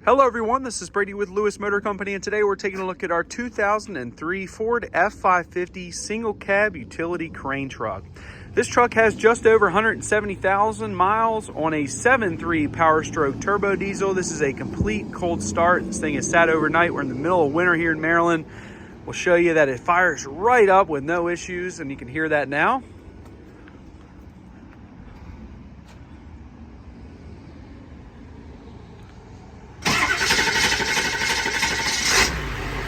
Hello everyone, this is Brady with Lewis Motor Company, and today we're taking a look at our 2003 Ford F-550 single cab utility crane truck. This truck has just over 170,000 miles on a 7.3 Power Stroke turbo diesel. This is a complete cold start. This thing is sat overnight. We're in the middle of winter here in Maryland. We'll show you that it fires right up with no issues, and you can hear that now.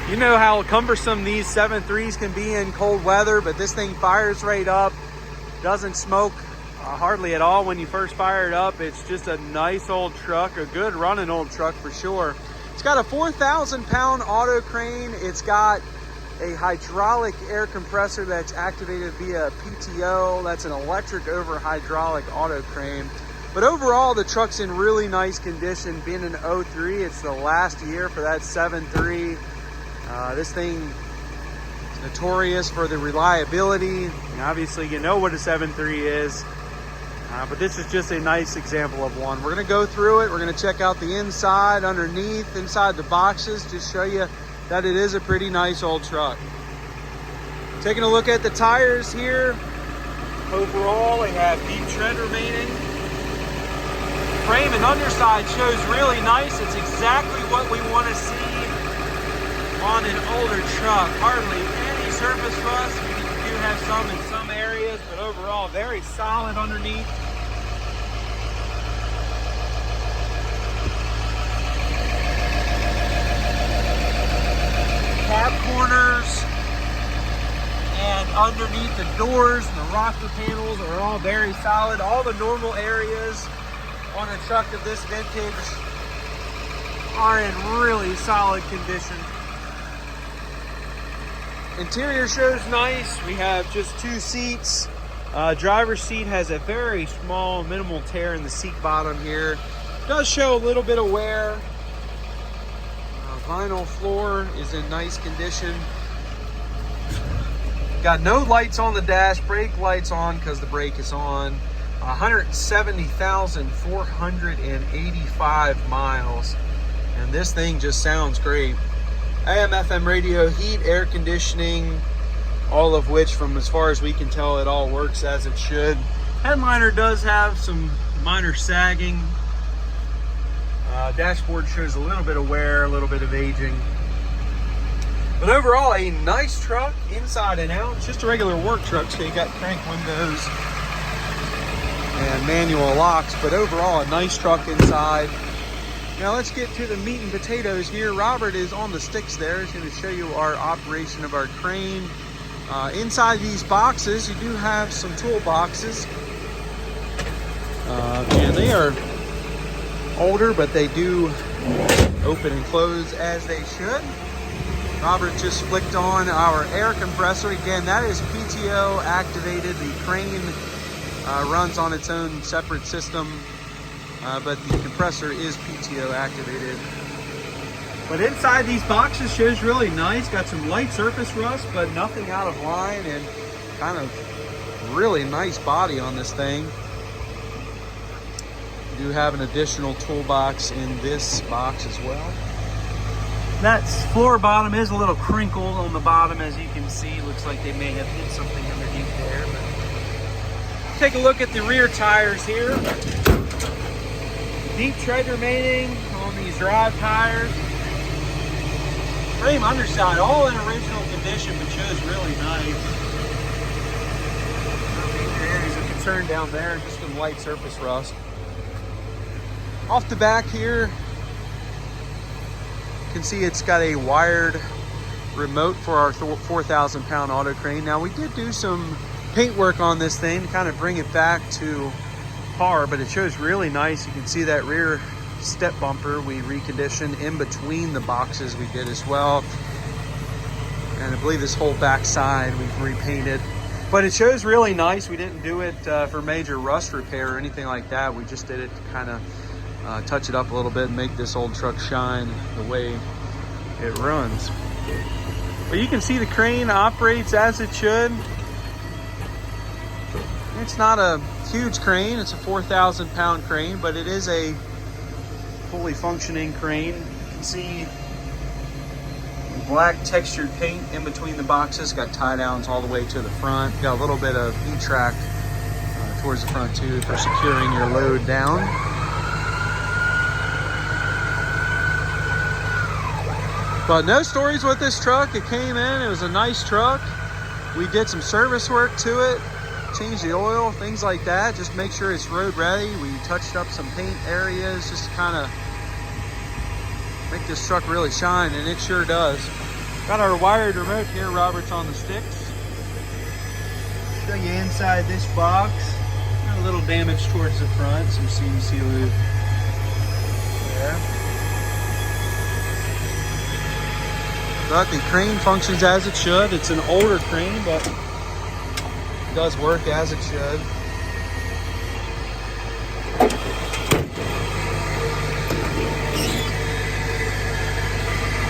You know how cumbersome these 7.3s can be in cold weather, but this thing fires right up, doesn't smoke hardly at all when you first fire it up. It's just a nice old truck, a good running old truck for sure. It's got a 4,000-pound Autocrane. It's got a hydraulic air compressor that's activated via PTO. That's an electric over hydraulic Autocrane. But overall, the truck's in really nice condition. Being an 03, it's the last year for that 7.3. This thing is notorious for the reliability. And obviously, you know what a 7.3 is, but this is just a nice example of one. We're going to go through it. We're going to check out the inside, underneath, inside the boxes, just show you that it is a pretty nice old truck. Taking a look at the tires here. Overall, they have deep tread remaining. Frame and underside shows really nice. It's exactly what we want to see on an older truck. Hardly any surface rust. We do have some in some areas, but overall very solid underneath. Cab corners and underneath the doors and the rocker panels are all very solid. All the normal areas on a truck of this vintage are in really solid condition. Interior shows nice. We have just two seats. Driver's seat has a very small, minimal tear in the seat bottom here. Does show a little bit of wear. Vinyl floor is in nice condition. Got no lights on the dash, brake lights on because the brake is on. 170,485 miles. And this thing just sounds great. AM, FM radio, heat, air conditioning, all of which, from as far as we can tell, it all works as it should. Headliner does have some minor sagging. Dashboard shows a little bit of wear, a little bit of aging. But overall, a nice truck inside and out. It's just a regular work truck, so you got crank windows and manual locks, but overall, a nice truck inside. Now let's get to the meat and potatoes here. Robert is on the sticks there. He's going to show you our operation of our crane. Inside these boxes, you do have some tool boxes. And they are older, but they do open and close as they should. Robert just flicked on our air compressor. Again, that is PTO activated. The crane runs on its own separate system. But the compressor is PTO activated. But inside these boxes shows really nice. Got some light surface rust, but nothing out of line, and kind of really nice body on this thing. You do have an additional toolbox in this box as well. That floor bottom is a little crinkled on the bottom, as you can see. Looks like they may have hit something underneath there. But take a look at the rear tires here. Deep tread remaining on these drive tires. Frame underside, all in original condition, but shows really nice. No major areas of concern down there, just some light surface rust. Off the back here, you can see it's got a wired remote for our 4,000-pound Autocrane. Now, we did do some paint work on this thing to kind of bring it back to par, but it shows really nice. You can see that rear step bumper we reconditioned in between the boxes we did as well. And I believe this whole back side we've repainted. But it shows really nice. We didn't do it for major rust repair or anything like that. We just did it to kind of touch it up a little bit and make this old truck shine the way it runs. But you can see the crane operates as it should. It's not a huge crane. It's a 4,000-pound crane, but it is a fully functioning crane. You can see black textured paint in between the boxes. Got tie downs all the way to the front. Got a little bit of E-track towards the front too for securing your load down. But no stories with this truck. It came in, it was a nice truck. We did some service work to it, changed the oil, things like that. Just make sure it's road ready. We touched up some paint areas just to kind of make this truck really shine, and it sure does. Got our wired remote here. Robert's on the sticks. Show you inside this box. Got a little damage towards the front, some CNC lube there. But the crane functions as it should. It's an older crane, but it does work as it should.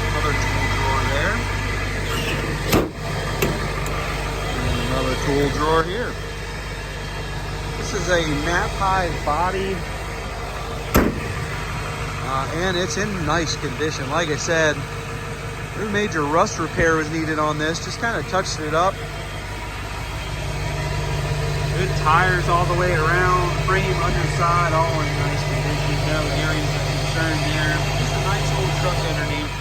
Another tool drawer there. And another tool drawer here. This is a nap-high body. And it's in nice condition. Like I said, no major rust repair was needed on this, just kind of touched it up. Good tires all the way around, frame, underside, all in nice condition. No areas of concern there. Just a nice old truck underneath.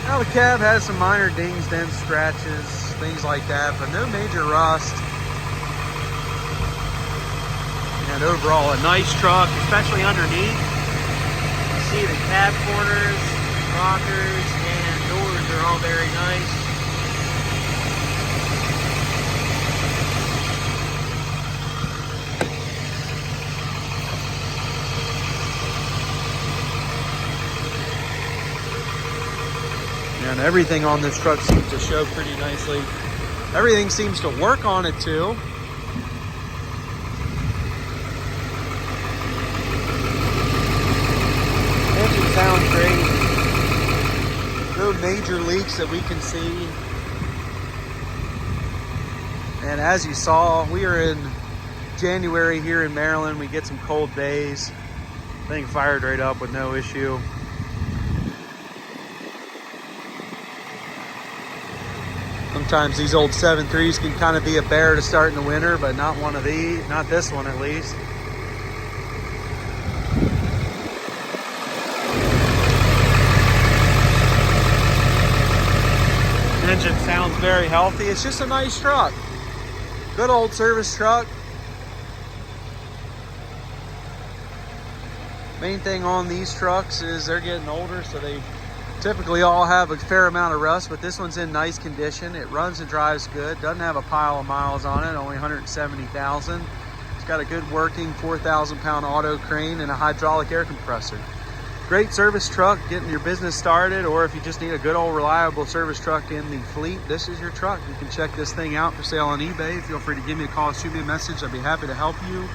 Now the cab has some minor dings, dents, scratches, things like that, but no major rust. And overall, a nice truck, especially underneath. You see the cab corners, rockers, and doors are all very nice. And everything on this truck seems to show pretty nicely. Everything seems to work on it too. Sounds great. No major leaks that we can see. And as you saw, we are in January here in Maryland. We get some cold days. Thing fired right up with no issue. Sometimes these old 7.3s can kind of be a bear to start in the winter, but not one of these, not this one at least. Engine sounds very healthy. It's just a nice truck. Good old service truck. Main thing on these trucks is they're getting older, so they typically all have a fair amount of rust, but this one's in nice condition. It runs and drives good. Doesn't have a pile of miles on it, only 170,000. It's got a good working 4,000 pound Autocrane and a hydraulic air compressor. Great service truck, getting your business started, or if you just need a good old reliable service truck in the fleet, this is your truck. You can check this thing out for sale on eBay. Feel free to give me a call, shoot me a message. I'd be happy to help you.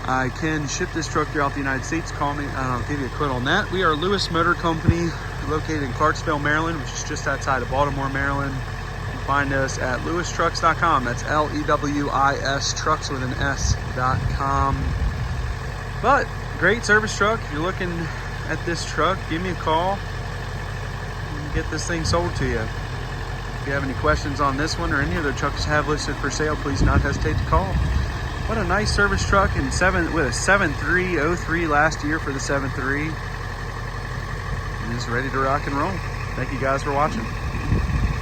I can ship this truck throughout the United States. Call me and I'll give you a quote on that. We are Lewis Motor Company, located in Clarksville, Maryland, which is just outside of Baltimore, Maryland. You can find us at lewistrucks.com. That's L-E-W-I-S, trucks with an S.com. But great service truck. If you're looking at this truck, give me a call and get this thing sold to you. If you have any questions on this one or any other trucks I have listed for sale, please not hesitate to call. What a nice service truck, and with a 7.303 last year for the 7.3. And it's ready to rock and roll. Thank you guys for watching.